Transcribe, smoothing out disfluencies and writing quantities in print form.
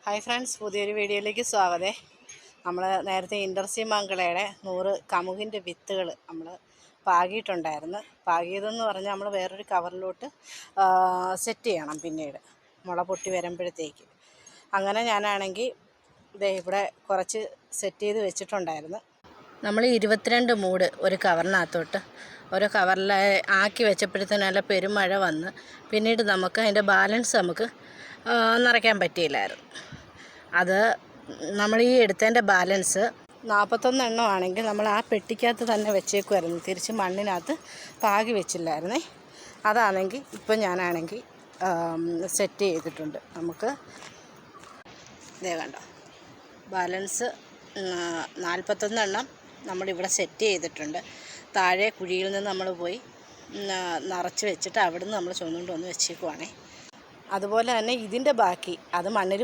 Hi friends, പുതിയൊരു വീഡിയോയിലേക്ക് സ്വാഗതം. നമ്മൾ നേരത്തെ ഇൻ്റർസീം മംഗളയുടെ 100 കമുകിൻ്റെ വിത്തുകൾ നമ്മൾ പാകിയിട്ടുണ്ടായിരുന്നു. പാകിയതെന്ന് പറഞ്ഞാൽ നമ്മൾ വേറൊരു കവറിലോട്ട് സെറ്റ് ചെയ്യണം പിന്നീട് മുള പൊട്ടി വരുമ്പോഴത്തേക്ക്. അങ്ങനെ ഞാനാണെങ്കിൽ ഇവിടെ കുറച്ച് സെറ്റ് ചെയ്ത് വെച്ചിട്ടുണ്ടായിരുന്നു. നമ്മൾ 22 മൂട് ഒരു കവറിനകത്തോട്ട് ഓരോ കവറിൽ ആക്കി വെച്ചപ്പോഴത്തേനും നല്ല പെരുമഴ വന്ന് പിന്നീട് നമുക്ക് അതിൻ്റെ ബാലൻസ് നമുക്ക് നിറയ്ക്കാൻ പറ്റിയില്ലായിരുന്നു. അത് നമ്മൾ ഈ എടുത്തതിൻ്റെ ബാലൻസ് 41 എണ്ണമാണെങ്കിൽ നമ്മൾ ആ പെട്ടിക്കകത്ത് തന്നെ വെച്ചേക്കുമായിരുന്നു, തിരിച്ച് മണ്ണിനകത്ത് പാകി വെച്ചില്ലായിരുന്നേ. അതാണെങ്കിൽ ഇപ്പം ഞാനാണെങ്കിൽ സെറ്റ് ചെയ്തിട്ടുണ്ട്. നമുക്ക് ഇതേ കണ്ടോ, ബാലൻസ് 41 എണ്ണം നമ്മളിവിടെ സെറ്റ് ചെയ്തിട്ടുണ്ട്. താഴെ കുഴിയിൽ നിന്ന് നമ്മൾ പോയി നിറച്ച് വെച്ചിട്ട് അവിടെ നിന്ന് നമ്മൾ ചുമന്നുകൊണ്ട് വന്ന് വെച്ചേക്കുവാണേ. അതുപോലെ തന്നെ ഇതിൻ്റെ ബാക്കി അത് മണ്ണിൽ